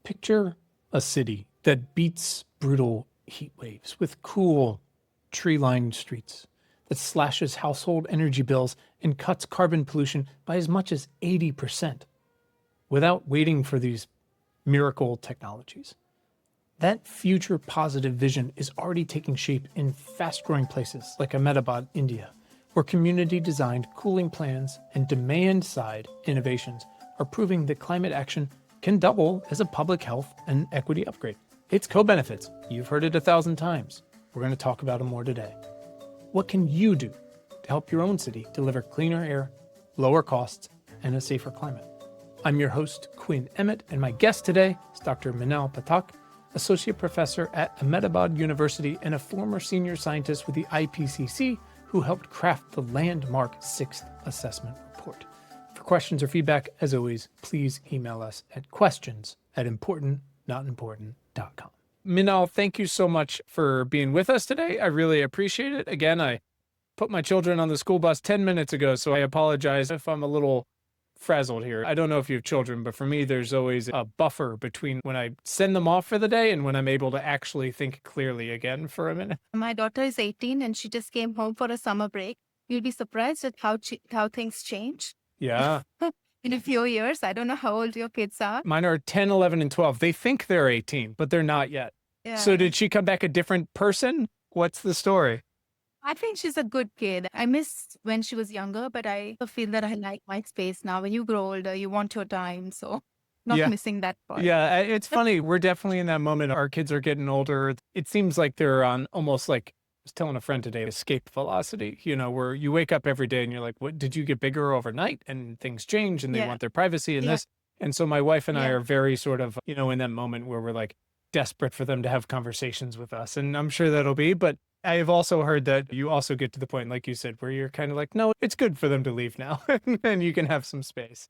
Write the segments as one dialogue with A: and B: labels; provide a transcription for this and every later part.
A: Picture a city that beats brutal heat waves with cool, tree-lined streets, that slashes household energy bills and cuts carbon pollution by as much as 80% without waiting for these miracle technologies. That future positive vision is already taking shape in fast-growing places like Ahmedabad, India, where community-designed cooling plans and demand-side innovations are proving that climate action can double as a public health and equity upgrade. It's co-benefits. You've heard it 1,000 times. We're going to talk about them more today. What can you do to help your own city deliver cleaner air, lower costs, and a safer climate? I'm your host, Quinn Emmett, and my guest today is Dr. Minal Pathak, Associate Professor at Ahmedabad University and a former senior scientist with the IPCC who helped craft the landmark 6th assessment report. For questions or feedback, as always, please email us at questions@importantnotimportant.com. Minal, thank you so much for being with us today. I really appreciate it. Again, I put my children on the school bus 10 minutes ago, so I apologize if I'm a little frazzled here. I don't know if you have children, but for me, there's always a buffer between when I send them off for the day and when I'm able to actually think clearly again for a minute.
B: My daughter is 18 and she just came home for a summer break. You'll be surprised at how things change.
A: Yeah.
B: In a few years. I don't know how old your kids are.
A: Mine are 10, 11, and 12. They think they're 18, but they're not yet.
B: Yeah.
A: So did she come back a different person? What's the story?
B: I think she's a good kid. I miss when she was younger, but I feel that I like my space now. When you grow older, you want your time. So not missing that part.
A: Yeah, it's funny. We're definitely in that moment. Our kids are getting older. It seems like they're on almost like, I was telling a friend today, escape velocity, where you wake up every day and you're like, what, did you get bigger overnight? And things change and they want their privacy and this. And so my wife and I are very sort of, in that moment where we're like desperate for them to have conversations with us. And I'm sure that'll be, but I have also heard that you also get to the point, like you said, where you're kind of like, no, it's good for them to leave now and you can have some space.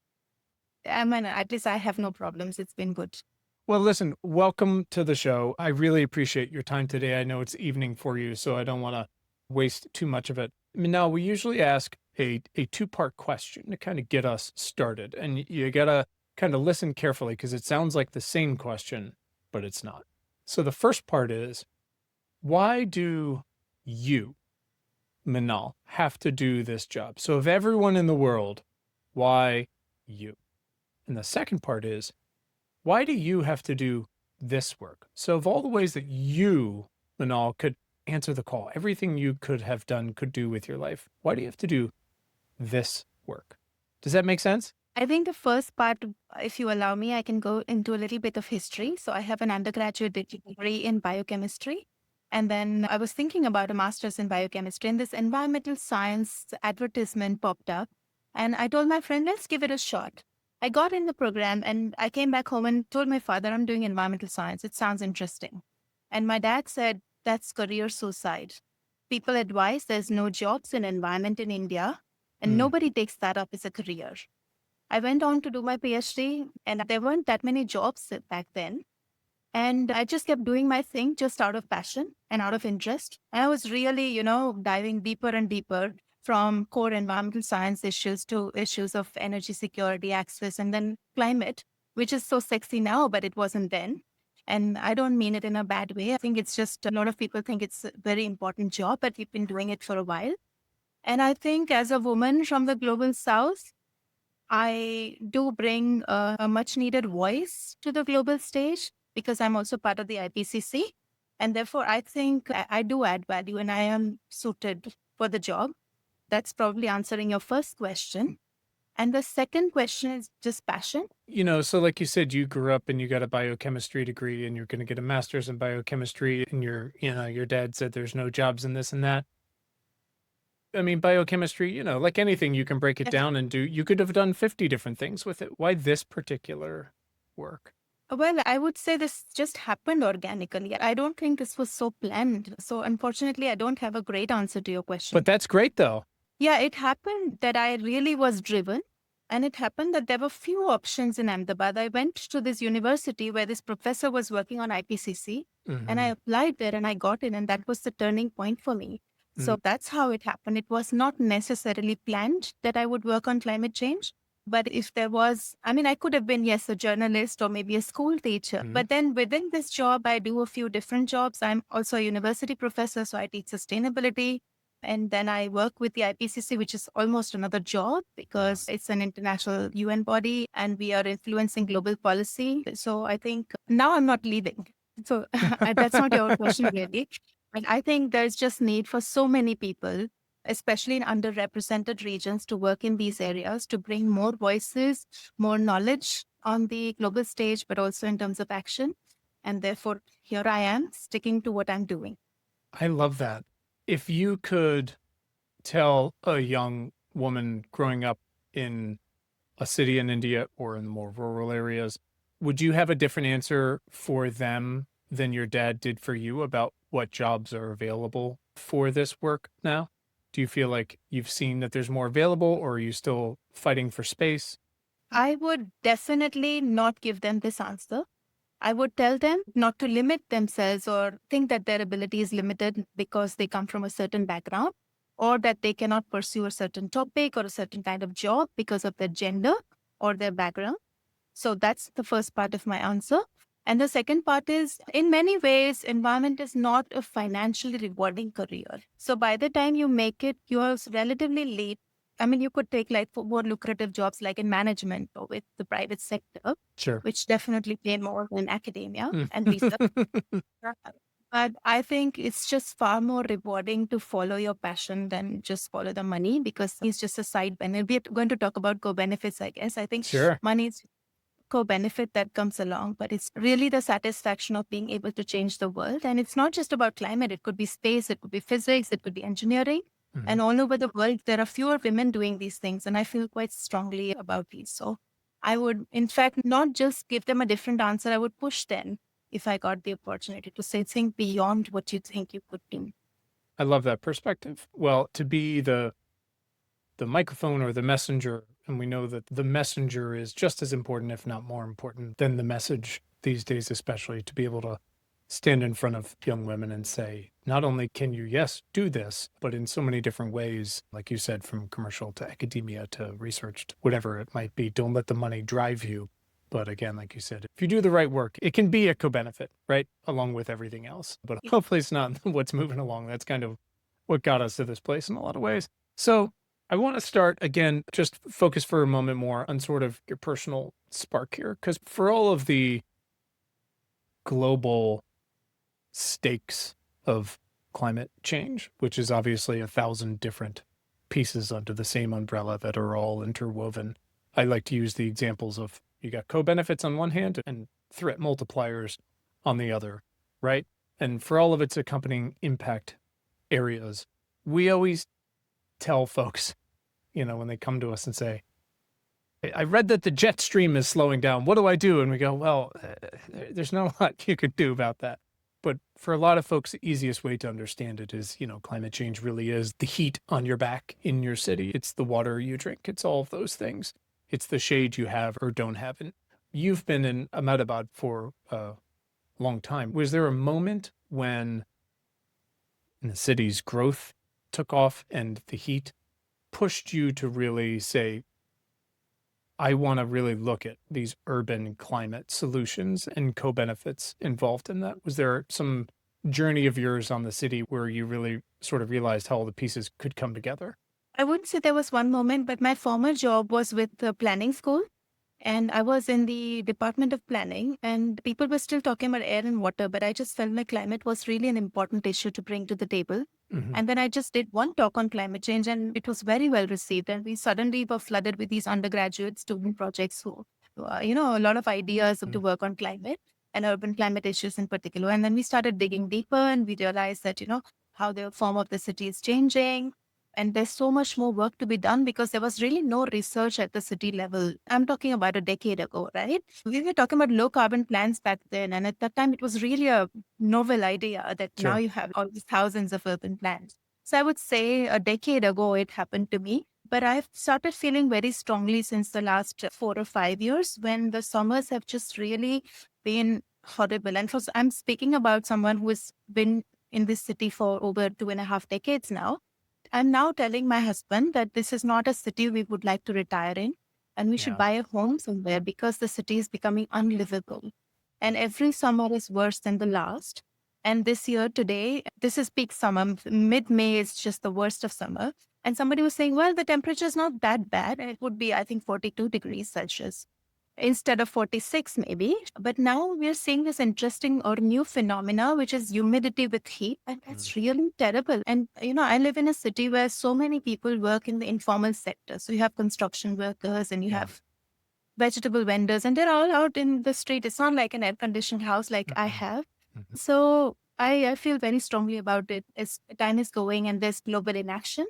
B: I mean, at least I have no problems. It's been good.
A: Well, listen, welcome to the show. I really appreciate your time today. I know it's evening for you, so I don't want to waste too much of it. Now, we usually ask a two-part question to kind of get us started. And you got to kind of listen carefully because it sounds like the same question, but it's not. So the first part is, why do you, Minal, have to do this job? So of everyone in the world, why you? And the second part is, why do you have to do this work? So of all the ways that you, Minal, could answer the call, everything you could have done, could do with your life, why do you have to do this work? Does that make sense?
B: I think the first part, if you allow me, I can go into a little bit of history. So I have an undergraduate degree in biochemistry. And then I was thinking about a master's in biochemistry, and this environmental science advertisement popped up. And I told my friend, let's give it a shot. I got in the program and I came back home and told my father, I'm doing environmental science. It sounds interesting. And my dad said, that's career suicide. People advise there's no jobs in environment in India, and nobody takes that up as a career. I went on to do my PhD, and there weren't that many jobs back then. And I just kept doing my thing just out of passion and out of interest. And I was really, diving deeper and deeper from core environmental science issues to issues of energy security, access, and then climate, which is so sexy now, but it wasn't then. And I don't mean it in a bad way. I think it's just a lot of people think it's a very important job, but we've been doing it for a while. And I think as a woman from the global south, I do bring a much needed voice to the global stage, because I'm also part of the IPCC. And therefore, I think I do add value and I am suited for the job. That's probably answering your first question. And the second question is just passion.
A: So like you said, you grew up and you got a biochemistry degree and you're going to get a master's in biochemistry, and your dad said there's no jobs in this and that. I mean, biochemistry, like anything, you can break it down and do, you could have done 50 different things with it. Why this particular work?
B: Well, I would say this just happened organically. I don't think this was so planned. So unfortunately, I don't have a great answer to your question.
A: But that's great, though.
B: Yeah, it happened that I really was driven. And it happened that there were few options in Ahmedabad. I went to this university where this professor was working on IPCC. And I applied there and I got in. And that was the turning point for me. So that's how it happened. It was not necessarily planned that I would work on climate change. But if there was, I mean, I could have been, yes, a journalist or maybe a school teacher.
A: Mhm.
B: But then within this job, I do a few different jobs. I'm also a university professor, so I teach sustainability. And then I work with the IPCC, which is almost another job because it's an international UN body and we are influencing global policy. So I think now I'm not leaving. So that's not your question, really. And I think there's just need for so many people, especially in underrepresented regions, to work in these areas to bring more voices, more knowledge on the global stage, but also in terms of action. And therefore, here I am sticking to what I'm doing.
A: I love that. If you could tell a young woman growing up in a city in India or in the more rural areas, would you have a different answer for them than your dad did for you about what jobs are available for this work now? Do you feel like you've seen that there's more available, or are you still fighting for space?
B: I would definitely not give them this answer. I would tell them not to limit themselves or think that their ability is limited because they come from a certain background or that they cannot pursue a certain topic or a certain kind of job because of their gender or their background. So that's the first part of my answer. And the second part is, in many ways, environment is not a financially rewarding career. So by the time you make it, you are relatively late. I mean, you could take like for more lucrative jobs like in management or with the private sector,
A: Sure.
B: which definitely pay more than academia
A: Mm.
B: and research. But I think it's just far more rewarding to follow your passion than just follow the money because it's just a side benefit. We're going to talk about co-benefits, I guess. I think
A: Sure.
B: money is co-benefit that comes along, but it's really the satisfaction of being able to change the world. And it's not just about climate. It could be space, it could be physics, it could be engineering.
A: Mhm.
B: And all over the world, there are fewer women doing these things. And I feel quite strongly about these. So I would, in fact, not just give them a different answer. I would push them if I got the opportunity to say, think beyond what you think you could do.
A: I love that perspective. Well, to be the microphone or the messenger, and we know that the messenger is just as important, if not more important, than the message these days, especially to be able to stand in front of young women and say, not only can you, yes, do this, but in so many different ways, like you said, from commercial to academia to research, to whatever it might be, don't let the money drive you. But again, like you said, if you do the right work, it can be a co-benefit, right? Along with everything else. But hopefully it's not what's moving along. That's kind of what got us to this place in a lot of ways. So I want to start again, just focus for a moment more on sort of your personal spark here, because for all of the global stakes of climate change, which is obviously 1,000 different pieces under the same umbrella that are all interwoven, I like to use the examples of you got co-benefits on one hand and threat multipliers on the other, right? And for all of its accompanying impact areas, we always tell folks, when they come to us and say, I read that the jet stream is slowing down. What do I do? And we go, well, there's not a lot you could do about that. But for a lot of folks, the easiest way to understand it is, climate change really is the heat on your back in your city. It's the water you drink. It's all of those things. It's the shade you have or don't have. And you've been in Ahmedabad for a long time. Was there a moment when the city's growth took off and the heat pushed you to really say, I want to really look at these urban climate solutions and co-benefits involved in that? Was there some journey of yours on the city where you really sort of realized how all the pieces could come together?
B: I wouldn't say there was one moment, but my former job was with the planning school. And I was in the Department of Planning, and people were still talking about air and water, but I just felt like climate was really an important issue to bring to the table.
A: Mhm.
B: And then I just did one talk on climate change, and it was very well received. And we suddenly were flooded with these undergraduate student projects who, a lot of ideas to work on climate and urban climate issues in particular. And then we started digging deeper, and we realized that, how the form of the city is changing, and there's so much more work to be done because there was really no research at the city level. I'm talking about a decade ago, right? We were talking about low carbon plans back then. And at that time, it was really a novel idea that now
A: Sure.
B: you have all these thousands of urban plans. So I would say a decade ago, it happened to me. But I've started feeling very strongly since the last 4 or 5 years when the summers have just really been horrible. And I'm speaking about someone who has been in this city for over 2.5 decades now. I'm now telling my husband that this is not a city we would like to retire in. and we should buy a home somewhere because the city is becoming unlivable. And every summer is worse than the last. And this year, today, this is peak summer. Mid-May is just the worst of summer. And somebody was saying, well, the temperature is not that bad. And it would be, I think, 42 degrees Celsius instead of 46 maybe. But now we're seeing this interesting or new phenomena, which is humidity with heat. And that's really terrible. And, I live in a city where so many people work in the informal sector. So you have construction workers and you have vegetable vendors, and they're all out in the street. It's not like an air-conditioned house like I have. So I feel very strongly about it. As time is going and there's global inaction.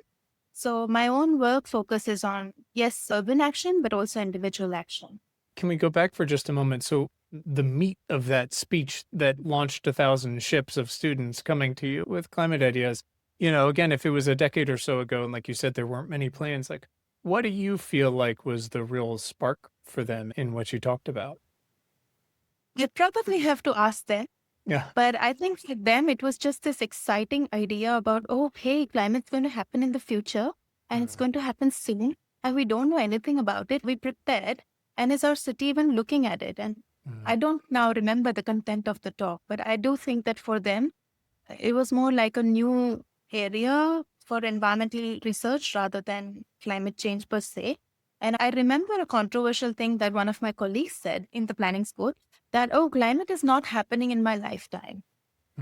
B: So my own work focuses on, yes, urban action, but also individual action.
A: Can we go back for just a moment? So the meat of that speech that launched 1,000 ships of students coming to you with climate ideas, again, if it was a decade or so ago, and like you said, there weren't many plans, like, what do you feel like was the real spark for them in what you talked about?
B: You probably have to ask them.
A: Yeah.
B: But I think for them, it was just this exciting idea about, oh, hey, climate's going to happen in the future and it's going to happen soon. And we don't know anything about it. We prepared. And is our city even looking at it? And I don't now remember the content of the talk, but I do think that for them, it was more like a new area for environmental research rather than climate change per se. And I remember a controversial thing that one of my colleagues said in the planning school that, oh, climate is not happening in my lifetime.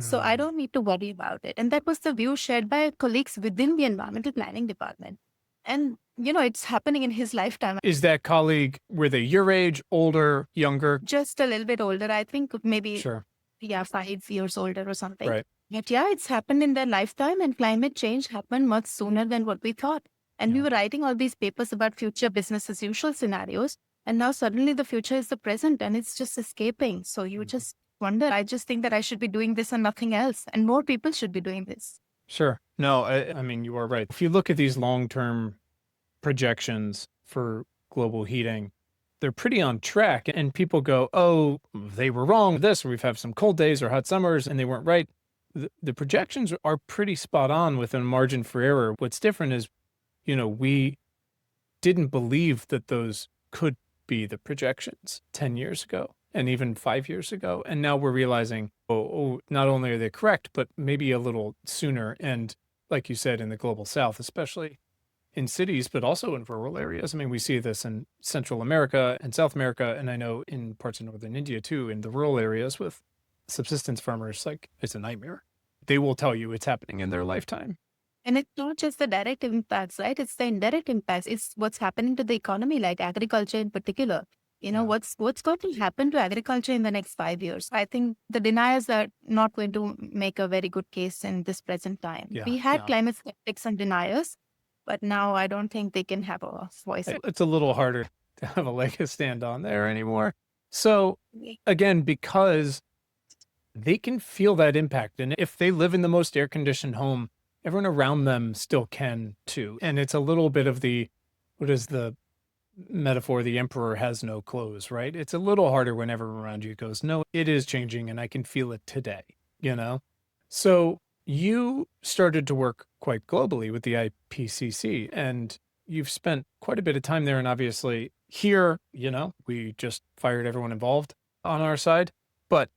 B: So I don't need to worry about it. And that was the view shared by colleagues within the environmental planning department. And, it's happening in his lifetime.
A: Is that colleague, were they your age, older, younger?
B: Just a little bit older, I think maybe,
A: Sure.
B: 5 years older or something.
A: Right.
B: But yeah, it's happened in their lifetime, and climate change happened much sooner than what we thought. And we were writing all these papers about future business as usual scenarios. And now suddenly the future is the present and it's just escaping. So you just wonder, I just think that I should be doing this and nothing else. And more people should be doing this.
A: Sure. No, I mean, you are right. If you look at these long-term projections for global heating, they're pretty on track. And people go, oh, they were wrong with this, or we've had some cold days or hot summers and they weren't right. The projections are pretty spot on with a margin for error. What's different is, we didn't believe that those could be the projections 10 years ago and even 5 years ago. And now we're realizing, not only are they correct, but maybe a little sooner. And like you said, in the global south, especially in cities, but also in rural areas. I mean, we see this in Central America and South America, and I know in parts of northern India too, in the rural areas with subsistence farmers, like it's a nightmare. They will tell you it's happening in their lifetime.
B: And it's not just the direct impacts, right? It's the indirect impacts. It's what's happening to the economy, like agriculture in particular. What's going to happen to agriculture in the next 5 years? I think the deniers are not going to make a very good case in this present time. We had climate skeptics and deniers, but now I don't think they can have a voice.
A: It's a little harder to have a leg to stand on there anymore. So again, because they can feel that impact. And if they live in the most air-conditioned home, everyone around them still can too. And it's a little bit of what is the metaphor? The emperor has no clothes, right? It's a little harder when everyone around you goes, no, it is changing and I can feel it today, So you started to work quite globally with the IPCC, and you've spent quite a bit of time there. And obviously here, we just fired everyone involved on our side, but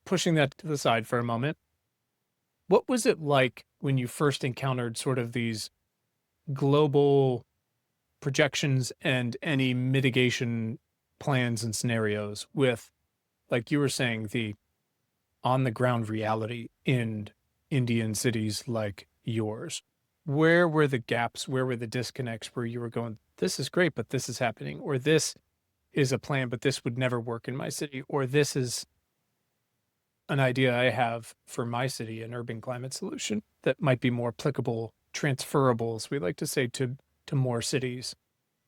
A: pushing that to the side for a moment, what was it like when you first encountered sort of these global projections and any mitigation plans and scenarios with, like you were saying, the on-the-ground reality in Indian cities like yours? Where were the gaps? Where were the disconnects where you were going, this is great, but this is happening, or this is a plan, but this would never work in my city, or this is an idea I have for my city, an urban climate solution that might be more applicable, transferable, as we like to say, to more cities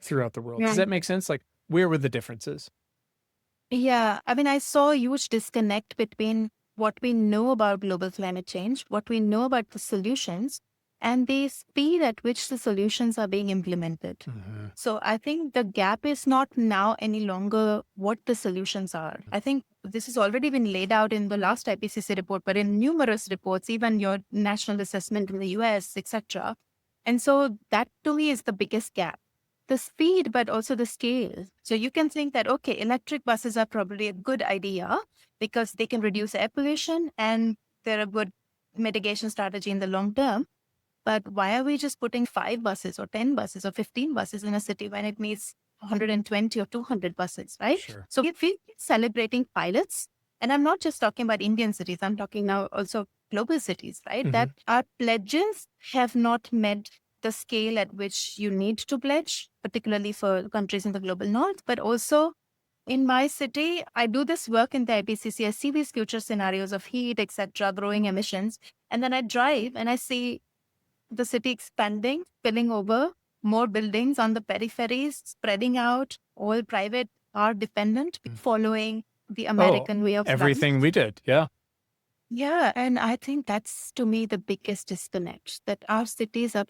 A: throughout the world. Does that make sense? Like, where were the differences?
B: Yeah, I mean, I saw a huge disconnect between what we know about global climate change, what we know about the solutions, and the speed at which the solutions are being implemented. So I think the gap is not now any longer what the solutions are. I think this has already been laid out in the last IPCC report, but in numerous reports, even your national assessment in the US, etc. And so that to me is the biggest gap. the speed, but also the scale. So you can think that, okay, electric buses are probably a good idea because they can reduce air pollution and they're a good mitigation strategy in the long term. But why are we just putting 5 buses or 10 buses or 15 buses in a city when it needs 120 or 200 buses, right?
A: Sure.
B: So if we're celebrating pilots, and I'm not just talking about Indian cities, I'm talking now also global cities, right? That our pledges have not met the scale at which you need to pledge, particularly for countries in the global north, but also in my city, I do this work in the IPCC. I see these future scenarios of heat, etc., growing emissions, and then I drive and I see the city expanding, spilling over, more buildings on the peripheries, spreading out, all private are dependent, following the American way of life.
A: Everything we did. Yeah.
B: Yeah. And I think that's to me the biggest disconnect that our cities are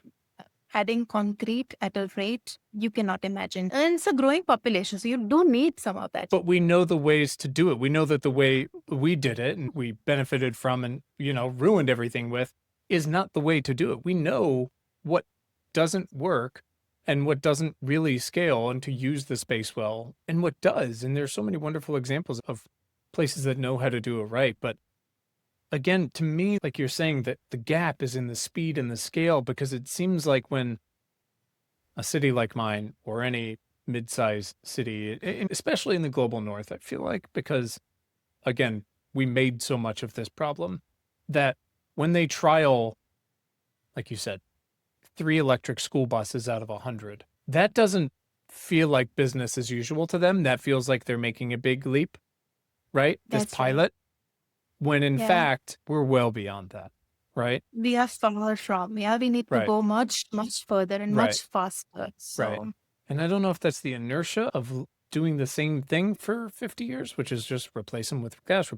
B: adding concrete at a rate you cannot imagine. And it's a growing population, so you do need some of that.
A: But we know the ways to do it. We know that the way we did it and we benefited from and, ruined everything with is not the way to do it. We know what doesn't work and what doesn't really scale and to use the space well and what does. And there's so many wonderful examples of places that know how to do it right. But again, to me, like you're saying, that the gap is in the speed and the scale, because it seems like when a city like mine or any mid-sized city, especially in the global north, I feel like, because again, we made so much of this problem that when they trial, like you said, 3 electric school buses out of 100, that doesn't feel like business as usual to them. That feels like they're making a big leap, right? This
B: That's right.
A: pilot, when in
B: Yeah.
A: fact, we're well beyond that, right?
B: We are far from. Yeah, we need to
A: Right.
B: go much, much further and
A: Right.
B: much faster. So
A: Right. And I don't know if that's the inertia of doing the same thing for 50 years, which is just replace them with gas,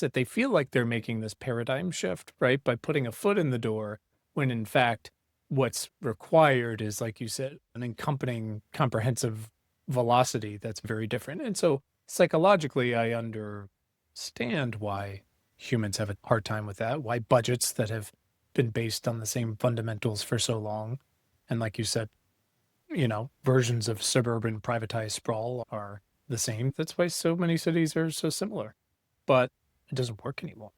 A: that they feel like they're making this paradigm shift, right? By putting a foot in the door, when in fact, what's required is, like you said, an accompanying comprehensive velocity that's very different. And so psychologically, I understand why humans have a hard time with that, why budgets that have been based on the same fundamentals for so long, and like you said, versions of suburban privatized sprawl are the same. That's why so many cities are so similar, but it doesn't work anymore,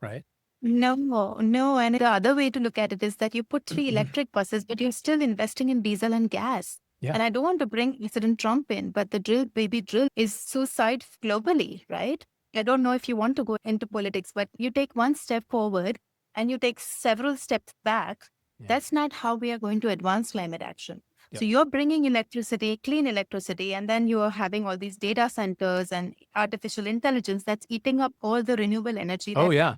A: right?
B: no. And the other way to look at it is that you put 3 electric buses, but you're still investing in diesel and gas.
A: Yeah.
B: And I don't want to bring President Trump in, but the drill, baby drill is suicide globally, right? I don't know if you want to go into politics, but you take one step forward and you take several steps back.
A: Yeah.
B: That's not how we are going to advance climate action.
A: Yep.
B: So you're bringing electricity, clean electricity, and then you're having all these data centers and artificial intelligence that's eating up all the renewable energy.
A: Oh, yeah.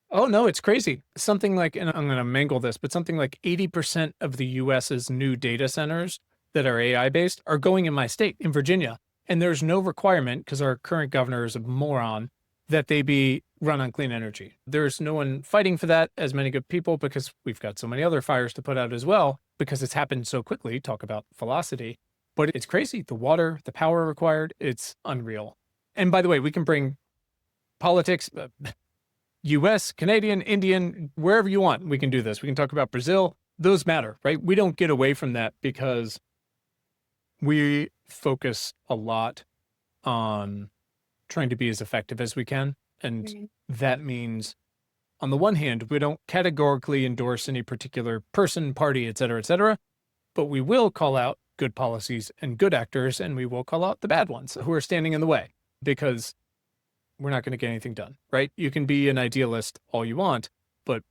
A: Oh, no, it's crazy. Something like, and I'm going to mangle this, but something like 80% of the US's new data centers that are AI based are going in my state, in Virginia. And there's no requirement, because our current governor is a moron, that they be run on clean energy. There's no one fighting for that, as many good people, because we've got so many other fires to put out as well, because it's happened so quickly. Talk about velocity. But it's crazy. The water, the power required, it's unreal. And by the way, we can bring politics, US, Canadian, Indian, wherever you want, we can do this. We can talk about Brazil. Those matter, right? We don't get away from that because we focus a lot on trying to be as effective as we can. And that means, on the one hand, we don't categorically endorse any particular person, party, et cetera, but we will call out good policies and good actors, and we will call out the bad ones who are standing in the way, because we're not going to get anything done, right? You can be an idealist all you want, but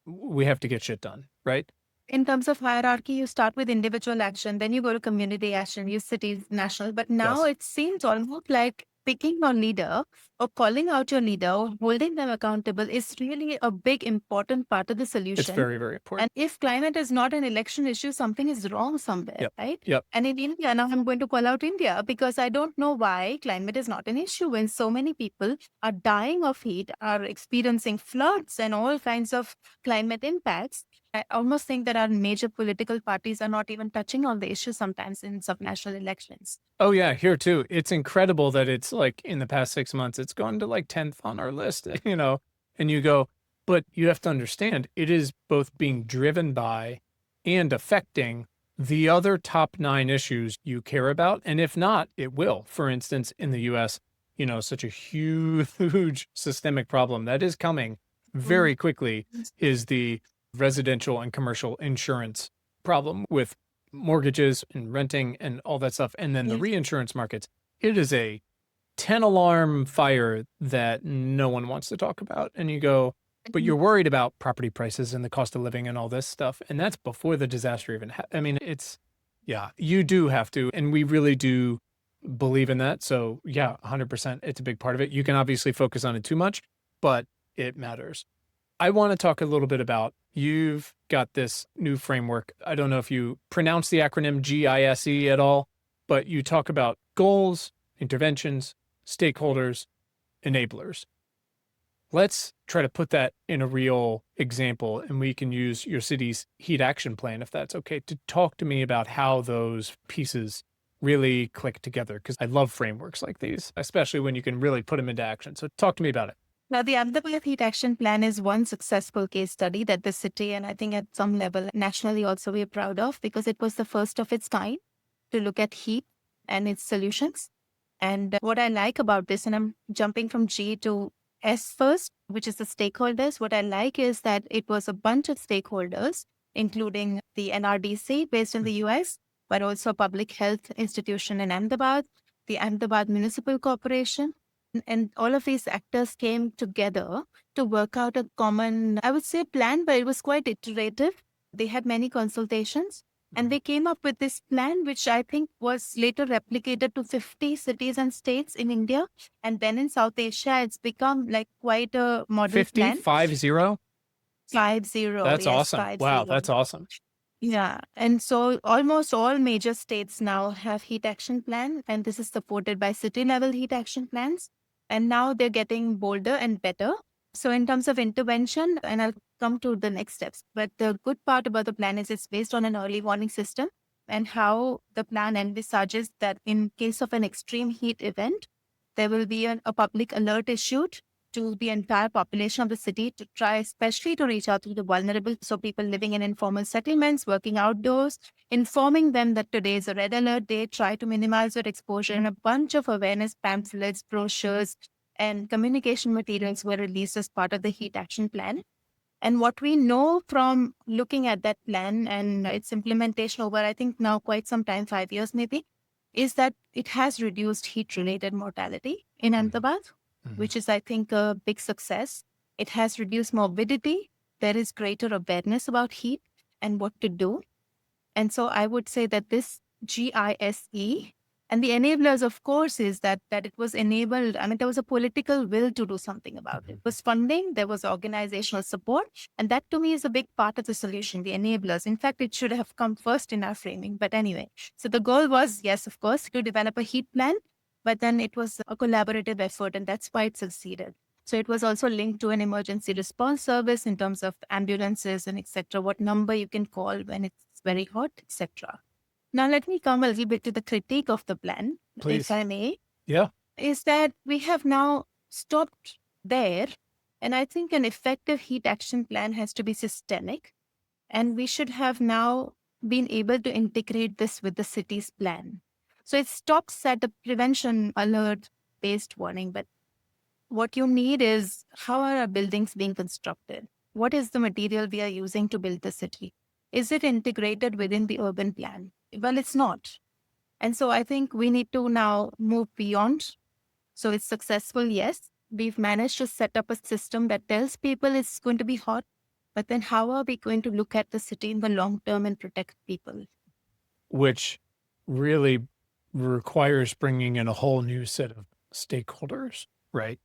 A: we have to get shit done, right?
B: In terms of hierarchy, you start with individual action, then you go to community action, you cities, national. But now
A: Yes.
B: it seems almost like picking your leader or calling out your leader or holding them accountable is really a big, important part of the solution.
A: It's very, very important.
B: And if climate is not an election issue, something is wrong somewhere,
A: Yep.
B: right?
A: Yep.
B: And in India, now I'm going to call out India, because I don't know why climate is not an issue when so many people are dying of heat, are experiencing floods and all kinds of climate impacts. I almost think that our major political parties are not even touching on the issue sometimes in subnational elections.
A: Oh, yeah, here too. It's incredible that it's like in the past 6 months, it's gone to like 10th on our list, and you go, but you have to understand, it is both being driven by and affecting the other top 9 issues you care about. And if not, it will. For instance, in the US, such a huge systemic problem that is coming very quickly is the residential and commercial insurance problem with mortgages and renting and all that stuff. And then the
B: Yes.
A: reinsurance markets. It is a 10 alarm fire that no one wants to talk about. And you go, but you're worried about property prices and the cost of living and all this stuff. And that's before the disaster even I mean, yeah, you do have to. And we really do believe in that. So yeah, 100%. It's a big part of it. You can obviously focus on it too much, but it matters. I want to talk a little bit about, you've got this new framework. I don't know if you pronounce the acronym GISE at all, but you talk about goals, interventions, stakeholders, enablers. Let's try to put that in a real example, and we can use your city's heat action plan, if that's okay, to talk to me about how those pieces really click together. Because I love frameworks like these, especially when you can really put them into action. So talk to me about it.
B: Now, the Ahmedabad Heat Action Plan is one successful case study that the city, and I think at some level nationally also, we're proud of, because it was the first of its kind to look at heat and its solutions. And what I like about this, and I'm jumping from G to S first, which is the stakeholders. What I like is that it was a bunch of stakeholders, including the NRDC based in the US, but also a public health institution in Ahmedabad, the Ahmedabad Municipal Corporation. And all of these actors came together to work out a common, I would say, plan, but it was quite iterative. They had many consultations. And they came up with this plan, which I think was later replicated to 50 cities and states in India. And then in South Asia, it's become like quite a model
A: 50,
B: plan.
A: 5-0?
B: 5-0.
A: That's
B: yes,
A: awesome.
B: 5-0.
A: Wow, that's awesome.
B: Yeah. And so almost all major states now have heat action plan, and this is supported by city level heat action plans. And now they're getting bolder and better. So in terms of intervention, and I'll come to the next steps, but the good part about the plan is it's based on an early warning system, and how the plan envisages that in case of an extreme heat event, there will be a public alert issued to the entire population of the city to try especially to reach out to the vulnerable. So people living in informal settlements, working outdoors, informing them that today is a red alert day, try to minimize their exposure. And a bunch of awareness pamphlets, brochures, and communication materials were released as part of the heat action plan. And what we know from looking at that plan and its implementation over, I think now quite some time, 5 years maybe, is that it has reduced heat-related mortality in Ahmedabad, which is, I think, a big success. It has reduced morbidity. There is greater awareness about heat and what to do. And so I would say that this GISE and the enablers, of course, is that it was enabled. I mean, there was a political will to do something about it. It was funding, there was organizational support. And that to me is a big part of the solution, the enablers. In fact, it should have come first in our framing. But anyway, so the goal was, yes, of course, to develop a heat plan. But then it was a collaborative effort, and that's why it succeeded. So it was also linked to an emergency response service in terms of ambulances and etc. What number you can call when it's very hot, etc. Now, let me come a little bit to the critique of the plan,
A: Please.
B: if I may.
A: Yeah.
B: Is that we have now stopped there. And I think an effective heat action plan has to be systemic. And we should have now been able to integrate this with the city's plan. So it stops at the prevention alert based warning. But what you need is, how are our buildings being constructed? What is the material we are using to build the city? Is it integrated within the urban plan? Well, it's not. And so I think we need to now move beyond. So it's successful, yes. We've managed to set up a system that tells people it's going to be hot. But then how are we going to look at the city in the long term and protect people?
A: Which really requires bringing in a whole new set of stakeholders, right?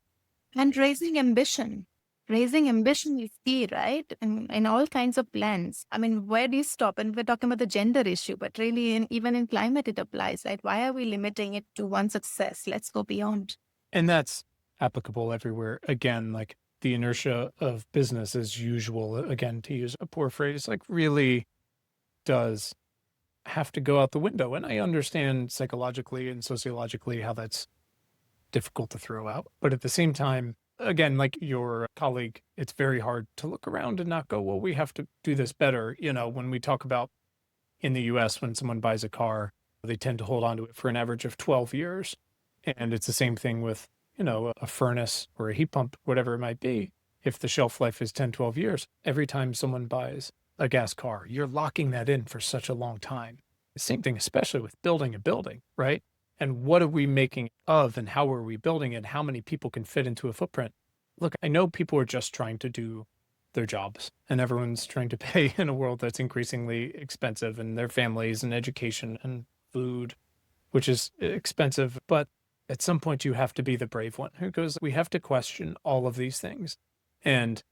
B: And raising ambition. Raising ambition is key, right? In all kinds of plans. I mean, where do you stop? And we're talking about the gender issue, but really even in climate, it applies, right? Why are we limiting it to one success? Let's go beyond.
A: And that's applicable everywhere. Again, like the inertia of business as usual, again, to use a poor phrase, like really does have to go out the window. And I understand psychologically and sociologically how that's difficult to throw out. But at the same time, again, like your colleague, it's very hard to look around and not go, well, we have to do this better. When we talk about in the US, when someone buys a car, they tend to hold on to it for an average of 12 years. And it's the same thing with, a furnace or a heat pump, whatever it might be. If the shelf life is 10, 12 years, every time someone buys a gas car, you're locking that in for such a long time. The same thing, especially with building a building, right? And what are we making of and how are we building it? How many people can fit into a footprint? Look, I know people are just trying to do their jobs and everyone's trying to pay in a world that's increasingly expensive, and their families and education and food, which is expensive. But at some point you have to be the brave one who goes, we have to question all of these things. And,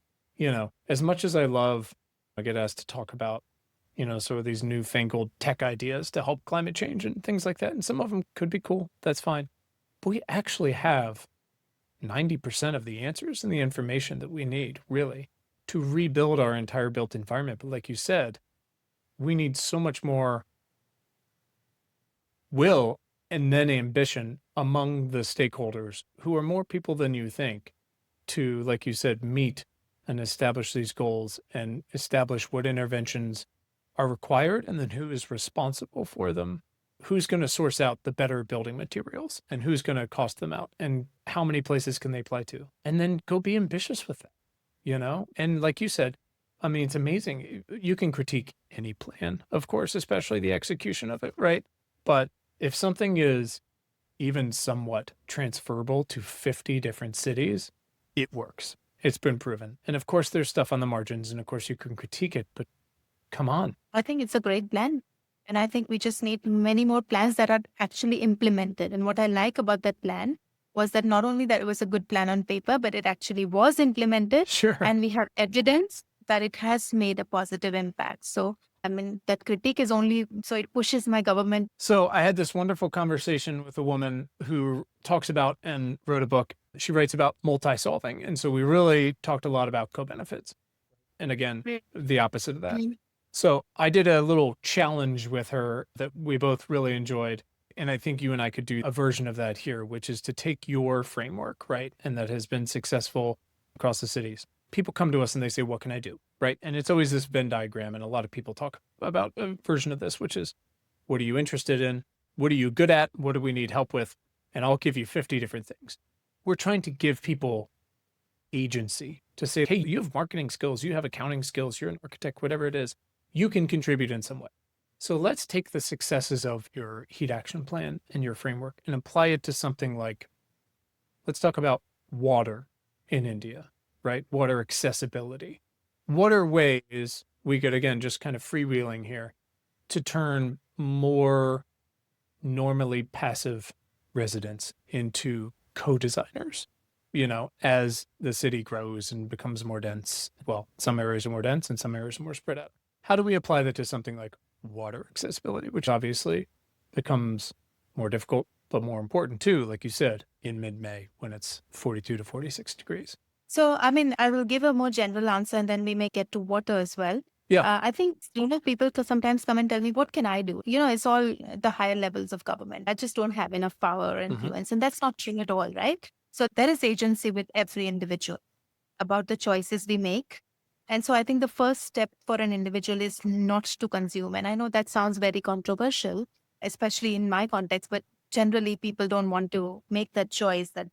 A: as much as I get asked to talk about, sort of these newfangled tech ideas to help climate change and things like that. And some of them could be cool. That's fine. But we actually have 90% of the answers and the information that we need, really, to rebuild our entire built environment. But like you said, we need so much more will and then ambition among the stakeholders, who are more people than you think, to, like you said, meet and establish these goals and establish what interventions are required and then who is responsible for them. Who's going to source out the better building materials and who's going to cost them out and how many places can they apply to? And then go be ambitious with that, And like you said, I mean, it's amazing. You can critique any plan, of course, especially the execution of it, right? But if something is even somewhat transferable to 50 different cities, it works. It's been proven. And of course, there's stuff on the margins, and of course, you can critique it, but come on.
B: I think it's a great plan. And I think we just need many more plans that are actually implemented. And what I like about that plan was that not only that it was a good plan on paper, but it actually was implemented.
A: Sure.
B: And we have evidence that it has made a positive impact. So, I mean, that critique is only, so it pushes my government.
A: So I had this wonderful conversation with a woman who talks about and wrote a book. She writes about multi-solving. And so we really talked a lot about co-benefits. And again, the opposite of that. So I did a little challenge with her that we both really enjoyed. And I think you and I could do a version of that here, which is to take your framework, right? And that has been successful across the cities. People come to us and they say, what can I do? Right. And it's always this Venn diagram. And a lot of people talk about a version of this, which is, what are you interested in? What are you good at? What do we need help with? And I'll give you 50 different things. We're trying to give people agency to say, hey, you have marketing skills, you have accounting skills, you're an architect, whatever it is, you can contribute in some way. So let's take the successes of your heat action plan and your framework and apply it to something like, let's talk about water in India, right? Water accessibility. What are ways we could, again, just kind of freewheeling here, to turn more normally passive residents into co-designers, as the city grows and becomes more dense? Well, some areas are more dense and some areas are more spread out. How do we apply that to something like water accessibility, which obviously becomes more difficult, but more important too, like you said, in mid-May when it's 42 to 46 degrees?
B: So, I mean, I will give a more general answer and then we may get to water as well.
A: Yeah.
B: I think, people sometimes come and tell me, what can I do? It's all the higher levels of government. I just don't have enough power or influence. And that's not true at all, right? So there is agency with every individual about the choices we make. And so I think the first step for an individual is not to consume. And I know that sounds very controversial, especially in my context, but generally people don't want to make that choice that,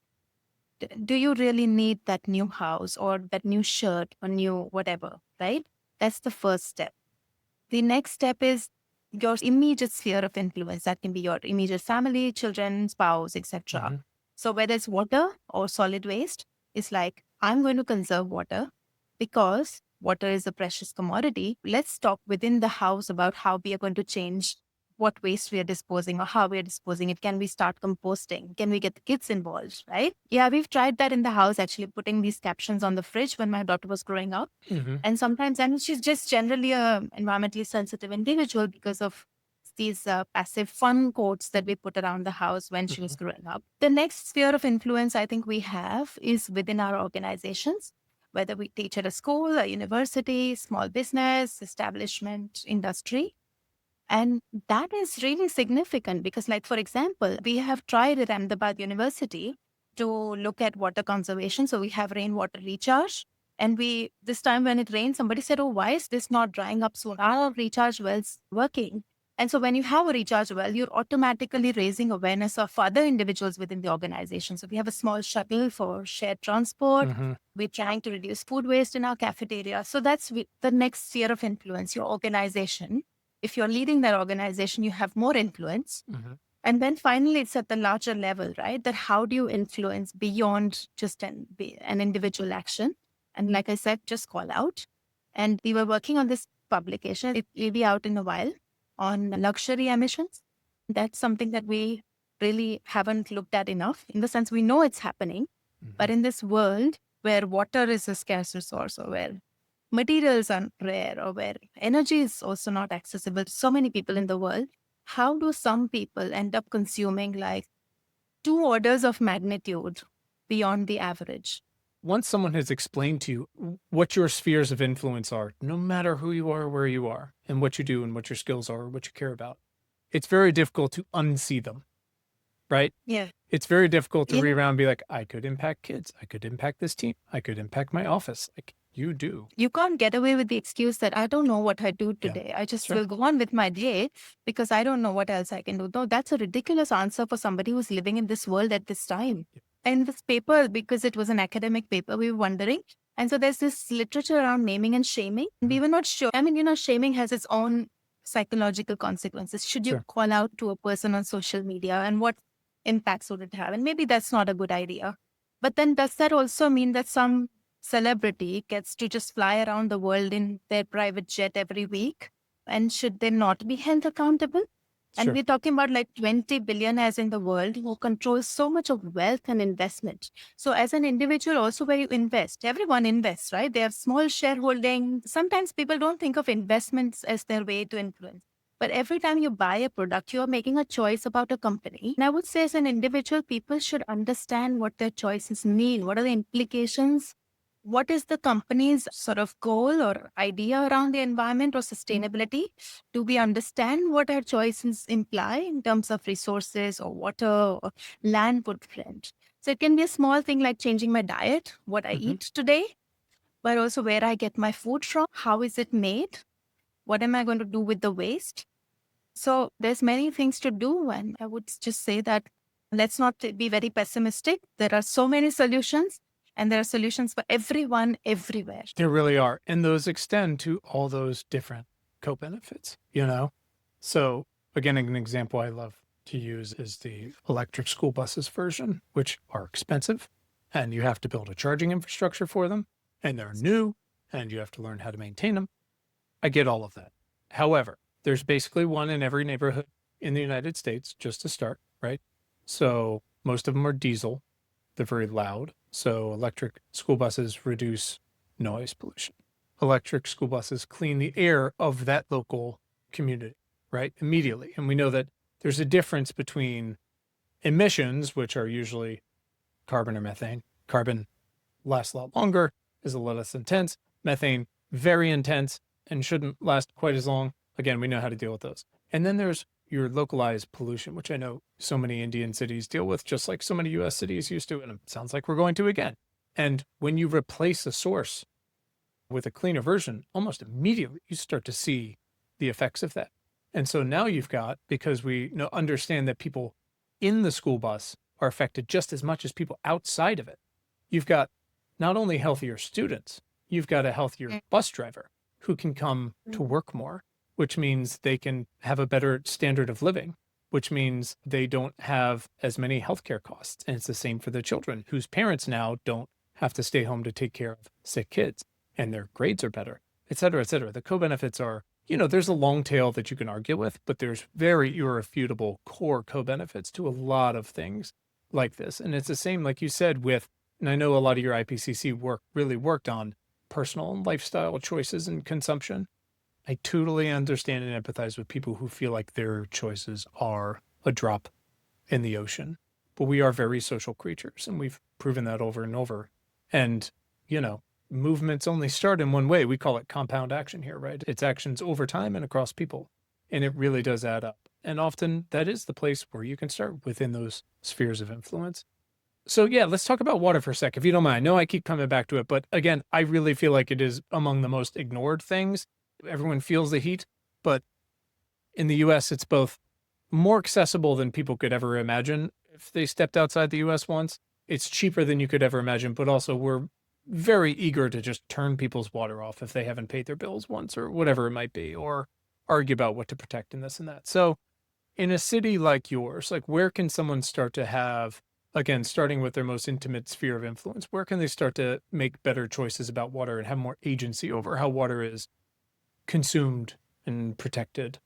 B: do you really need that new house or that new shirt or new whatever, right? That's the first step. The next step is your immediate sphere of influence. That can be your immediate family, children, spouse, etc. So whether it's water or solid waste, it's like, I'm going to conserve water because water is a precious commodity. Let's talk within the house about how we are going to change what waste we are disposing or how we are disposing it. Can we start composting? Can we get the kids involved, right? Yeah, we've tried that in the house, actually putting these captions on the fridge when my daughter was growing up. And sometimes, and she's just generally a environmentally sensitive individual because of these passive fun quotes that we put around the house when she was growing up. The next sphere of influence I think we have is within our organizations, whether we teach at a school, a university, small business, establishment, industry. And that is really significant because, like, for example, we have tried at Ahmedabad University to look at water conservation. So we have rainwater recharge And this time when it rained, somebody said, oh, why is this not drying up soon? Are our recharge wells working? And so when you have a recharge well, you're automatically raising awareness of other individuals within the organization. So we have a small shuttle for shared transport.
A: Mm-hmm.
B: We're trying to reduce food waste in our cafeteria. So that's the next sphere of influence, your organization. If you're leading that organization, you have more influence.
A: Mm-hmm.
B: And then finally, it's at the larger level, right? That how do you influence beyond just an individual action? And like I said, just call out. And we were working on this publication. It will be out in a while on luxury emissions. That's something that we really haven't looked at enough, in the sense we know it's happening.
A: Mm-hmm.
B: But in this world where water is a scarce resource, or where materials are rare, or where energy is also not accessible to so many people in the world, how do some people end up consuming like 2 orders of magnitude beyond the average?
A: Once someone has explained to you what your spheres of influence are, no matter who you are, where you are, and what you do, and what your skills are, or what you care about, it's very difficult to unsee them, right?
B: Yeah.
A: It's very difficult to
B: Yeah.
A: read around and be like, I could impact kids. I could impact this team. I could impact my office. Like you do.
B: You can't get away with the excuse that I don't know what I do
A: Yeah.
B: today. I just
A: Sure.
B: will go on with my day because I don't know what else I can do. No, that's a ridiculous answer for somebody who's living in this world at this time.
A: Yeah.
B: And this paper, because it was an academic paper, we were wondering. And so there's this literature around naming and shaming. We were not sure. I mean, shaming has its own psychological consequences. Should you
A: Sure.
B: call out to a person on social media, and what impacts would it have? And maybe that's not a good idea. But then does that also mean that some celebrity gets to just fly around the world in their private jet every week? And should they not be held accountable? And
A: Sure.
B: we're talking about like 20 billionaires in the world who control so much of wealth and investment. So as an individual, also where you invest, everyone invests, right? They have small shareholding. Sometimes people don't think of investments as their way to influence. But every time you buy a product, you're making a choice about a company. And I would say as an individual, people should understand what their choices mean. What are the implications? What is the company's sort of goal or idea around the environment or sustainability? Do we understand what our choices imply in terms of resources or water or land footprint? So it can be a small thing like changing my diet, what I eat today, but also where I get my food from, how is it made, what am I going to do with the waste? So there's many things to do, and I would just say that let's not be very pessimistic. There are so many solutions, and there are solutions for everyone, everywhere.
A: There really are. And those extend to all those different co-benefits, So again, an example I love to use is the electric school buses version, which are expensive and you have to build a charging infrastructure for them and they're new and you have to learn how to maintain them. I get all of that. However, there's basically one in every neighborhood in the United States just to start, right? So most of them are diesel. They're very loud. So electric school buses reduce noise pollution. Electric school buses clean the air of that local community, right? Immediately. And we know that there's a difference between emissions, which are usually carbon or methane. Carbon lasts a lot longer, is a lot less intense. Methane, very intense and shouldn't last quite as long. Again, we know how to deal with those. And then there's your localized pollution, which I know so many Indian cities deal with, just like so many US cities used to, and it sounds like we're going to again. And when you replace a source with a cleaner version, almost immediately you start to see the effects of that. And so now you've got, because we understand that people in the school bus are affected just as much as people outside of it, you've got not only healthier students, you've got a healthier bus driver who can come to work more, which means they can have a better standard of living, which means they don't have as many healthcare costs. And it's the same for the children whose parents now don't have to stay home to take care of sick kids and their grades are better, et cetera, et cetera. The co-benefits are, there's a long tail that you can argue with, but there's very irrefutable core co-benefits to a lot of things like this. And it's the same, like you said, and I know a lot of your IPCC work really worked on personal and lifestyle choices and consumption. I totally understand and empathize with people who feel like their choices are a drop in the ocean. But we are very social creatures, and we've proven that over and over. And, movements only start in one way. We call it compound action here, right? It's actions over time and across people. And it really does add up. And often that is the place where you can start within those spheres of influence. So yeah, let's talk about water for a sec, if you don't mind. I know I keep coming back to it, but again, I really feel like it is among the most ignored things. Everyone feels the heat, but in the US, it's both more accessible than people could ever imagine if they stepped outside the US once. It's cheaper than you could ever imagine, but also we're very eager to just turn people's water off if they haven't paid their bills once or whatever it might be, or argue about what to protect and this and that. So in a city like yours, like where can someone start to have, again, starting with their most intimate sphere of influence, where can they start to make better choices about water and have more agency over how water is consumed and protected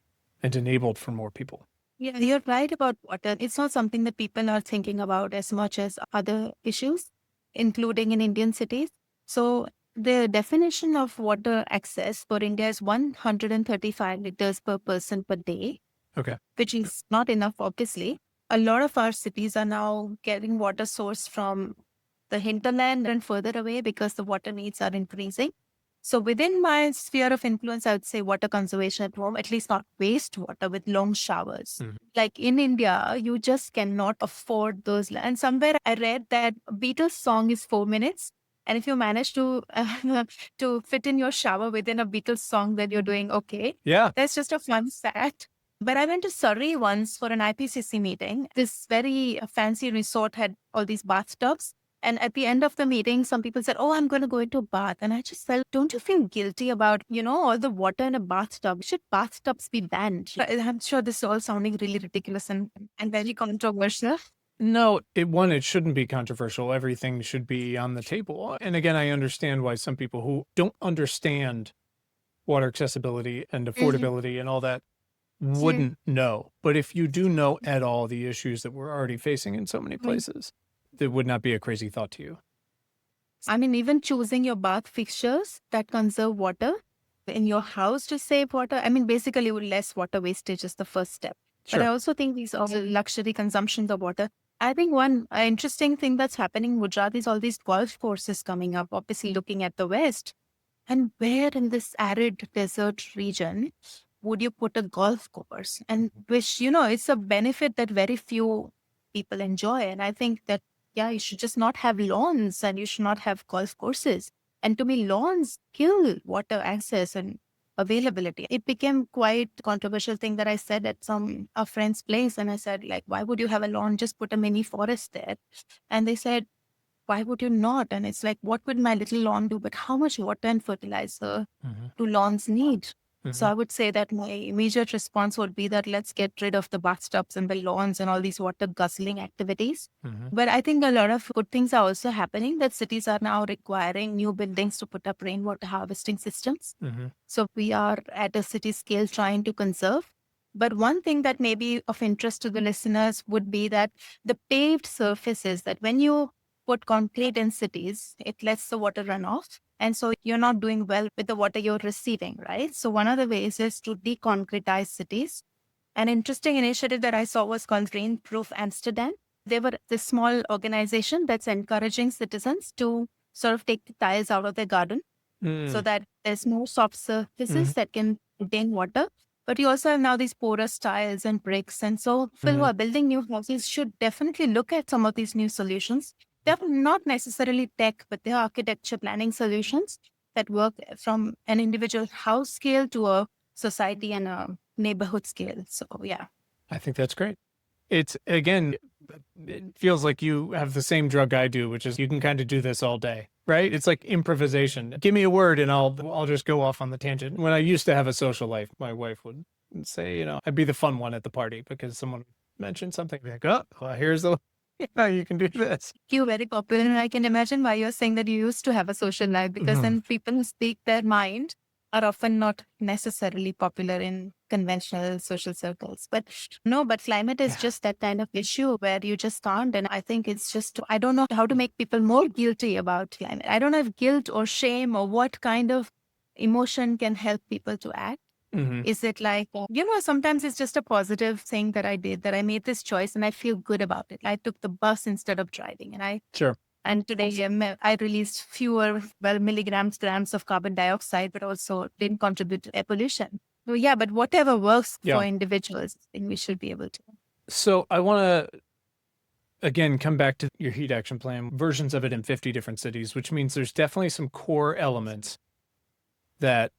A: and enabled for more people?
B: Yeah, you're right about water. It's not something that people are thinking about as much as other issues, including in Indian cities. So the definition of water access for India is 135 liters per person per day,
A: Okay.
B: which is not enough, obviously. A lot of our cities are now getting water sourced from the hinterland and further away because the water needs are increasing. So within my sphere of influence, I would say water conservation at home, at least not wastewater with long showers.
A: Mhm.
B: Like in India, you just cannot afford those. And somewhere I read that a Beatles song is 4 minutes. And if you manage to to fit in your shower within a Beatles song, then you're doing okay.
A: Yeah.
B: That's just a fun fact. But I went to Surrey once for an IPCC meeting. This very fancy resort had all these bathtubs. And at the end of the meeting, some people said, "Oh, I'm going to go into a bath." And I just felt, don't you feel guilty about, all the water in a bathtub? Should bathtubs be banned? I'm sure this is all sounding really ridiculous and very controversial.
A: No, it shouldn't be controversial. Everything should be on the table. And again, I understand why some people who don't understand water accessibility and
B: Mhm.
A: affordability and all that
B: Yeah.
A: wouldn't know. But if you do know at all the issues that we're already facing in so many
B: Right.
A: places, that would not be a crazy thought to you.
B: I mean, even choosing your bath fixtures that conserve water in your house to save water. I mean, basically, less water wastage is the first step. But I
A: Sure.
B: also think these are luxury consumptions of water. I think one interesting thing that's happening in Gujarat is all these golf courses coming up, obviously looking at the West. And where in this arid desert region would you put a golf course? And which, it's a benefit that very few people enjoy. And I think that, yeah, you should just not have lawns and you should not have golf courses. And to me, lawns kill water access and availability. It became quite controversial thing that I said at a friend's place. And I said, like, why would you have a lawn? Just put a mini forest there. And they said, why would you not? And it's like, what would my little lawn do? But how much water and fertilizer
A: Hmm.
B: do lawns need? So
A: Hmm.
B: I would say that my immediate response would be that let's get rid of the bathtubs and the lawns and all these water guzzling activities.
A: Hmm.
B: But I think a lot of good things are also happening that cities are now requiring new buildings to put up rainwater harvesting systems.
A: Hmm.
B: So we are at a city scale trying to conserve. But one thing that may be of interest to the listeners would be that the paved surfaces, that when you put concrete in cities, it lets the water run off. And so you're not doing well with the water you're receiving, right? So one of the ways is to deconcretize cities. An interesting initiative that I saw was called Rainproof Amsterdam. They were this small organization that's encouraging citizens to sort of take the tiles out of their garden so
A: Mm.
B: that there's more soft
A: Hmm.
B: surfaces that can contain water. But you also have now these porous tiles and bricks. And so people who
A: Hmm.
B: are building new houses should definitely look at some of these new solutions. They're not necessarily tech, but they're architecture planning solutions that work from an individual house scale to a society and a neighborhood scale. So yeah.
A: I think that's great. It's again, it feels like you have the same drug I do, which is you can kind of do this all day, right? It's like improvisation. Give me a word and I'll just go off on the tangent. When I used to have a social life, my wife would say, I'd be the fun one at the party because someone mentioned something like, oh, well, here's the how you can do this.
B: You very popular. And I can imagine why you're saying that you used to have a social life because
A: Mhm.
B: then people who speak their mind are often not necessarily popular in conventional social circles. But no, but climate is
A: Yeah.
B: just that kind of issue where you just can't. And I think it's just, I don't know how to make people more guilty about climate. I don't know if guilt or shame or what kind of emotion can help people to act.
A: Hmm.
B: Is it like, sometimes it's just a positive thing that I did, that I made this choice and I feel good about it. I took the bus instead of driving
A: Sure.
B: and today I released fewer, well, grams of carbon dioxide, but also didn't contribute to air pollution. So yeah, but whatever works for
A: Yeah.
B: individuals, I think we should be able to.
A: So I want to again, come back to your heat action plan, versions of it in 50 different cities, which means there's definitely some core elements that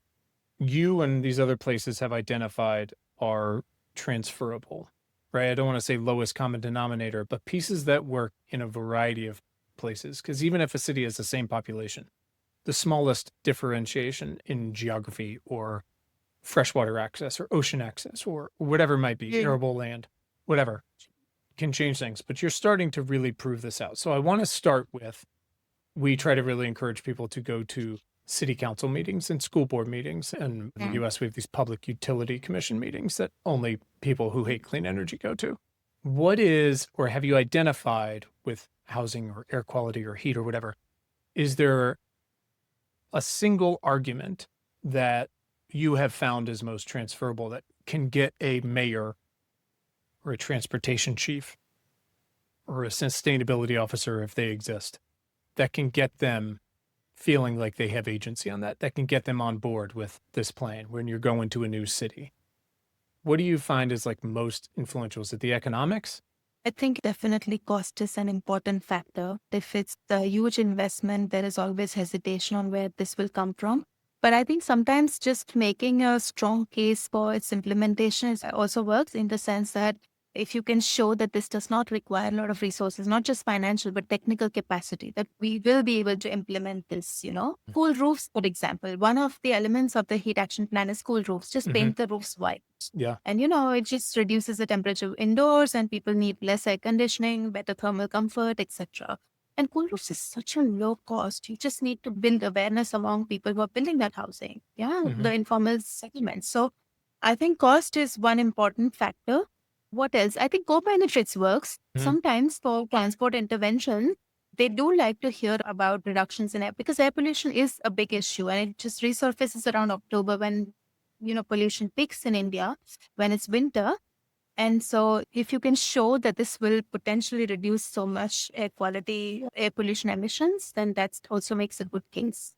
A: you and these other places have identified are transferable, right? I don't want to say lowest common denominator, but pieces that work in a variety of places. Because even if a city has the same population, the smallest differentiation in geography or freshwater access or ocean access or whatever it might be, arable land, whatever, can change things. But you're starting to really prove this out. So I want to start with, we try to really encourage people to go to city council meetings and school board meetings. And in the US, we have these public utility commission meetings that only people who hate clean energy go to. What is, or have you identified with housing or air quality or heat or whatever, is there a single argument that you have found is most transferable that can get a mayor or a transportation chief or a sustainability officer, if they exist, that can get them feeling like they have agency on that can get them on board with this plan when you're going to a new city? What do you find is like most influential? Is it the economics?
B: I think definitely cost is an important factor. If it's a huge investment, there is always hesitation on where this will come from. But I think sometimes just making a strong case for its implementation also works, in the sense that if you can show that this does not require a lot of resources, not just financial, but technical capacity, that we will be able to implement this, Cool roofs, for example. One of the elements of the heat action plan is cool roofs. Just paint the roofs white.
A: Yeah.
B: And, it just reduces the temperature indoors, and people need less air conditioning, better thermal comfort, etc. And cool roofs is such a low cost. You just need to build awareness among people who are building that housing. Yeah, the informal settlements. So I think cost is one important factor. What else? I think co-benefits works. Sometimes for transport intervention, they do like to hear about reductions in air, because air pollution is a big issue, and it just resurfaces around October when, pollution peaks in India, when it's winter. And so if you can show that this will potentially reduce so much air quality, air pollution emissions, then that also makes a good case.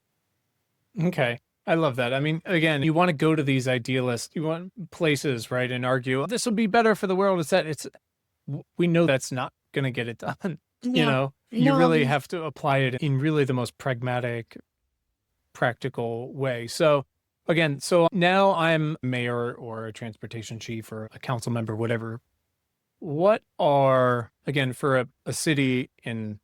A: Okay. I love that. I mean, again, you want to go to these idealists, you want places, right, and argue, this will be better for the world. We know that's not going to get it done. You really have to apply it in really the most pragmatic, practical way. So again, now I'm mayor or a transportation chief or a council member, whatever. What are, again, for a city in,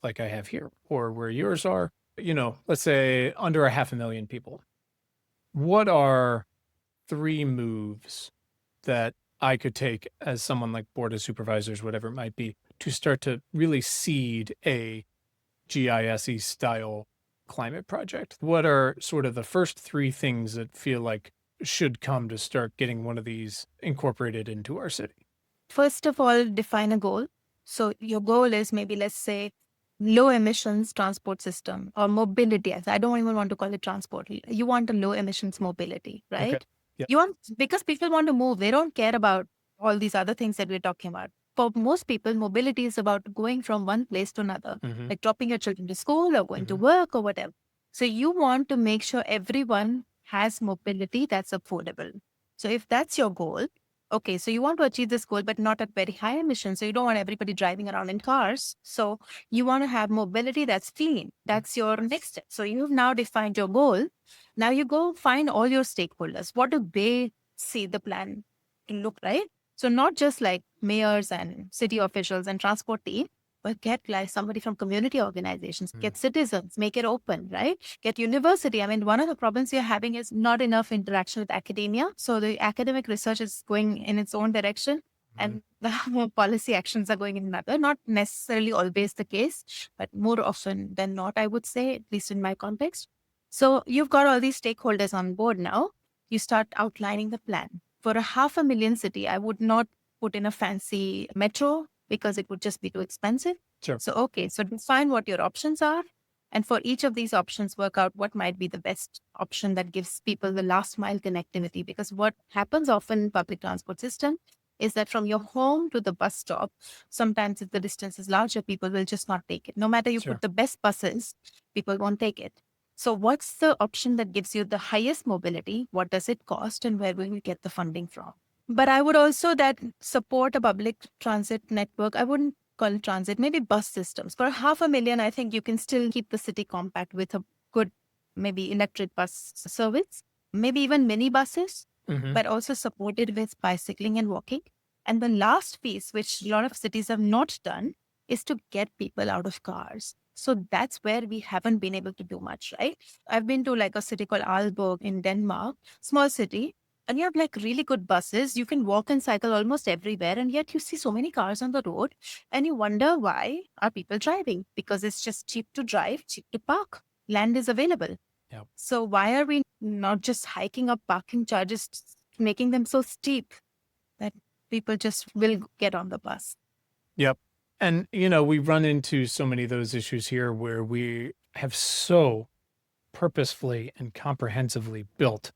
A: like I have here, or where yours are, let's say under 500,000 people, what are 3 moves that I could take as someone like board of supervisors, whatever it might be, to start to really seed a GISE style climate project? What are sort of the first 3 things that feel like should come to start getting one of these incorporated into our city?
B: First of all, define a goal. So your goal is maybe, let's say, low emissions transport system or mobility. I don't even want to call it transport. You want a low emissions mobility, right?
A: Okay. Yeah.
B: You want, because people want to move. They don't care about all these other things that we're talking about. For most people, mobility is about going from one place to another, like dropping your children to school or going to work or whatever. So you want to make sure everyone has mobility that's affordable. So if that's your goal, okay, so you want to achieve this goal, but not at very high emissions. So you don't want everybody driving around in cars. So you want to have mobility that's clean. That's your next step. So you've now defined your goal. Now you go find all your stakeholders. What do they see the plan to look like? So not just like mayors and city officials and transport team, but get like somebody from community organizations, get citizens, make it open, right? Get university. I mean, one of the problems you're having is not enough interaction with academia. So the academic research is going in its own direction, and the policy actions are going in another. Not necessarily always the case, but more often than not, I would say, at least in my context. So you've got all these stakeholders on board now. You start outlining the plan. For a 500,000 city, I would not put in a fancy metro, because it would just be too expensive.
A: Sure.
B: So, okay, so define what your options are. And for each of these options, work out what might be the best option that gives people the last mile connectivity. Because what happens often in public transport system is that from your home to the bus stop, sometimes if the distance is larger, people will just not take it. No matter you put the best buses, people won't take it. So what's the option that gives you the highest mobility? What does it cost? And where will you get the funding from? But I would also that support a public transit network. I wouldn't call it transit, maybe bus systems. For 500,000, I think you can still keep the city compact with a good, maybe electric bus service, maybe even mini buses, but also supported with bicycling and walking. And the last piece, which a lot of cities have not done, is to get people out of cars. So that's where we haven't been able to do much, right? I've been to like a city called Aalborg in Denmark, small city, and you have like really good buses. You can walk and cycle almost everywhere, and yet you see so many cars on the road, and you wonder why are people driving? Because it's just cheap to drive, cheap to park. Land is available.
A: Yep.
B: So why are we not just hiking up parking charges, making them so steep that people just will get on the bus?
A: Yep. And, we run into so many of those issues here where we have so purposefully and comprehensively built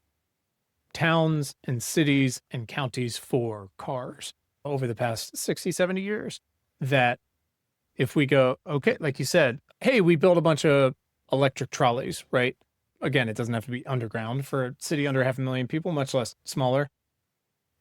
A: towns and cities and counties for cars over the past 60, 70 years that if we go, okay, like you said, hey, we built a bunch of electric trolleys, right? Again, it doesn't have to be underground for a city under 500,000 people, much less smaller.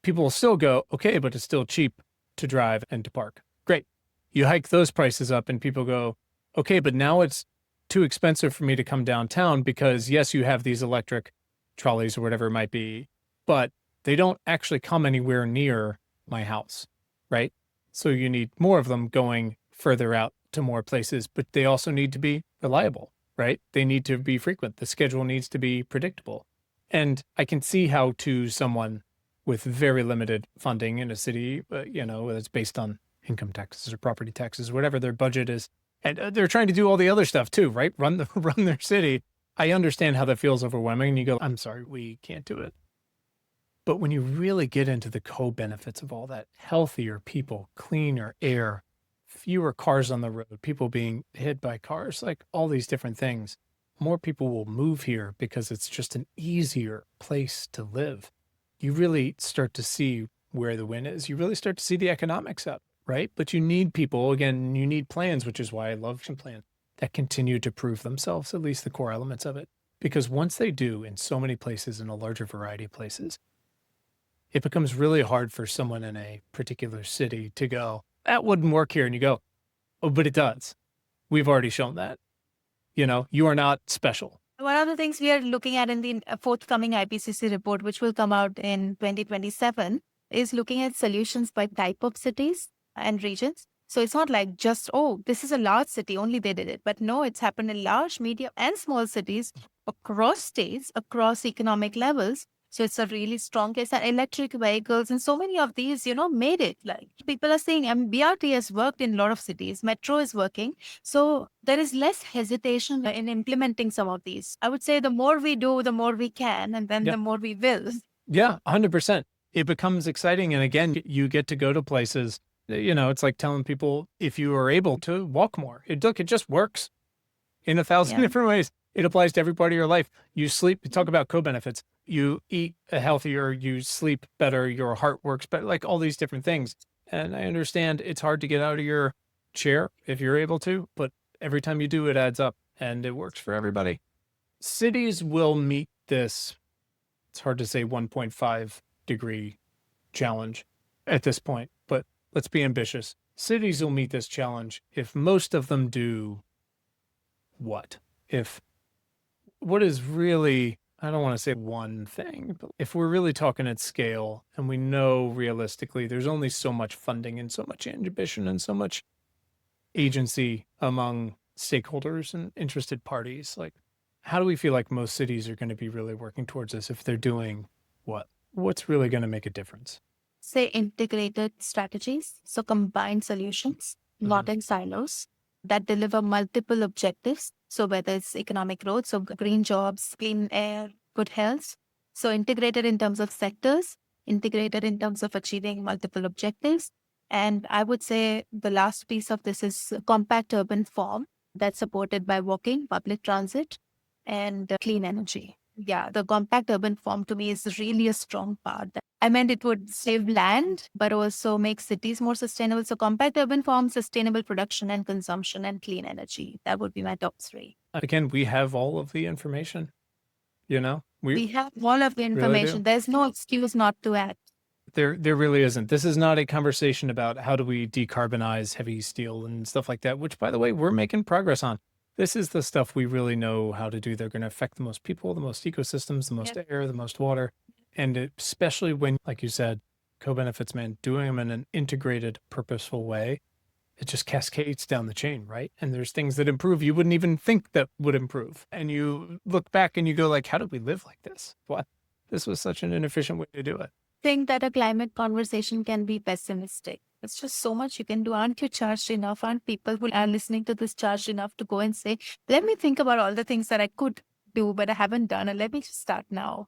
A: People will still go, okay, but it's still cheap to drive and to park. Great. You hike those prices up and people go, okay, but now it's too expensive for me to come downtown because yes, you have these electric trolleys or whatever it might be, but they don't actually come anywhere near my house, right? So you need more of them going further out to more places, but they also need to be reliable, right? They need to be frequent. The schedule needs to be predictable. And I can see how to someone with very limited funding in a city, that's based on income taxes or property taxes, whatever their budget is. And they're trying to do all the other stuff too, right? Run their city. I understand how that feels overwhelming. And you go, I'm sorry, we can't do it. But when you really get into the co-benefits of all that, healthier people, cleaner air, fewer cars on the road, people being hit by cars, like all these different things, more people will move here because it's just an easier place to live. You really start to see where the win is. You really start to see the economics up, right? But you need people, again, you need plans, which is why I love plans that continue to prove themselves, at least the core elements of it. Because once they do in so many places, in a larger variety of places, it becomes really hard for someone in a particular city to go, that wouldn't work here. And you go, oh, but it does. We've already shown that. You are not special.
B: One of the things we are looking at in the forthcoming IPCC report, which will come out in 2027, is looking at solutions by type of cities and regions. So it's not like just, oh, this is a large city, only they did it. But no, it's happened in large, medium, and small cities across states, across economic levels. So it's a really strong case. And electric vehicles and so many of these, made it. Like people are saying, BRT has worked in a lot of cities. Metro is working. So there is less hesitation in implementing some of these. I would say the more we do, the more we can, and then the more we will.
A: Yeah, 100%. It becomes exciting. And again, you get to go to places, it's like telling people if you are able to walk more. It just works in 1,000 different ways. It applies to every part of your life. You sleep, you talk about co-benefits. You eat healthier, you sleep better, your heart works better, like all these different things. And I understand it's hard to get out of your chair if you're able to, but every time you do, it adds up and it works for everybody. Cities will meet this, it's hard to say 1.5 degree challenge at this point, but let's be ambitious. Cities will meet this challenge if most of them do what? What is really, I don't want to say one thing, but if we're really talking at scale and we know realistically there's only so much funding and so much ambition and so much agency among stakeholders and interested parties, like how do we feel like most cities are going to be really working towards this if they're doing what? What's really going to make a difference?
B: Say integrated strategies, so combined solutions, not in silos, that deliver multiple objectives. So whether it's economic growth, so green jobs, clean air, good health. So integrated in terms of sectors, integrated in terms of achieving multiple objectives. And I would say the last piece of this is a compact urban form that's supported by walking, public transit, and clean energy. Yeah, the compact urban form to me is really a strong part. I meant it would save land, but also make cities more sustainable. So compact urban form, sustainable production and consumption, and clean energy. That would be my top three.
A: Again, we have all of the information,
B: We have all of the
A: really
B: information.
A: do.
B: There's no excuse not to act.
A: There really isn't. This is not a conversation about how do we decarbonize heavy steel and stuff like that, which, by the way, we're making progress on. This is the stuff we really know how to do. They're going to affect the most people, the most ecosystems, the most air, the most water. And especially when, like you said, co-benefits, man, doing them in an integrated, purposeful way, it just cascades down the chain, right? And there's things that improve you wouldn't even think that would improve. And you look back and you go like, how did we live like this? What? This was such an inefficient way to do it.
B: Think that a climate conversation can be pessimistic. It's just so much you can do. Aren't you charged enough? Aren't people who are listening to this charged enough to go and say, let me think about all the things that I could do, but I haven't done, and let me just start now.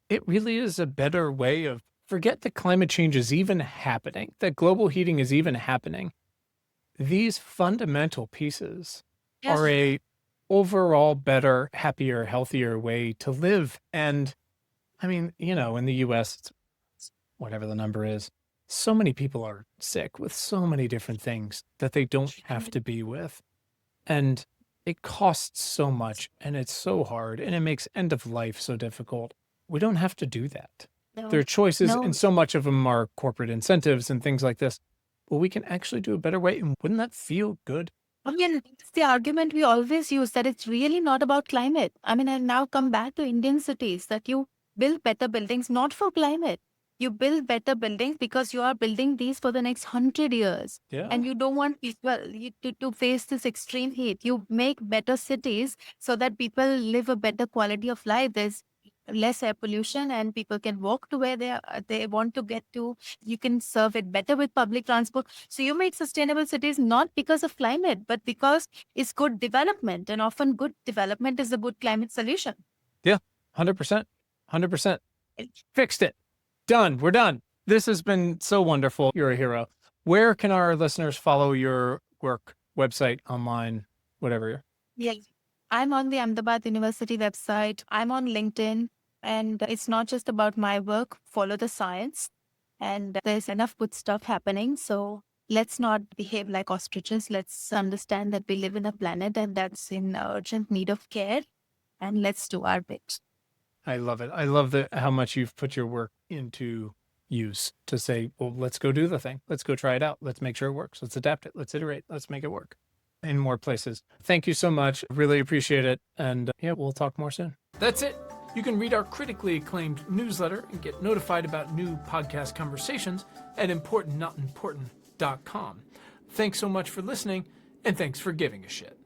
A: It really is a better way of forget that climate change is even happening, that global heating is even happening. These fundamental pieces are a overall better, happier, healthier way to live. And I mean, in the US, it's whatever the number is, so many people are sick with so many different things that they don't have to be with. And it costs so much and it's so hard and it makes end of life so difficult. We don't have to do that. There are choices and so much of them are corporate incentives and things like this. Well, we can actually do a better way. And wouldn't that feel good?
B: I mean, it's the argument we always use that it's really not about climate. I mean, I now come back to Indian cities that you build better buildings, not for climate. You build better buildings because you are building these for the next 100 years.
A: Yeah.
B: And you don't want people to face this extreme heat. You make better cities so that people live a better quality of life. There's less air pollution and people can walk to where they want to get to. You can serve it better with public transport. So you made sustainable cities not because of climate, but because it's good development. And often good development is a good climate solution.
A: Yeah, 100%. 100%. Fixed it. Done. We're done. This has been so wonderful. You're a hero. Where can our listeners follow your work, website, online, whatever?
B: Yeah, I'm on the Ahmedabad University website. I'm on LinkedIn. And it's not just about my work. Follow the science. And there's enough good stuff happening. So let's not behave like ostriches. Let's understand that we live in a planet and that's in urgent need of care. And let's do our bit.
A: I love it. I love how much you've put your work into use to say, well, let's go do the thing. Let's go try it out. Let's make sure it works. Let's adapt it. Let's iterate. Let's make it work in more places. Thank you so much. Really appreciate it. And we'll talk more soon. That's it. You can read our critically acclaimed newsletter and get notified about new podcast conversations at importantnotimportant.com. Thanks so much for listening, and thanks for giving a shit.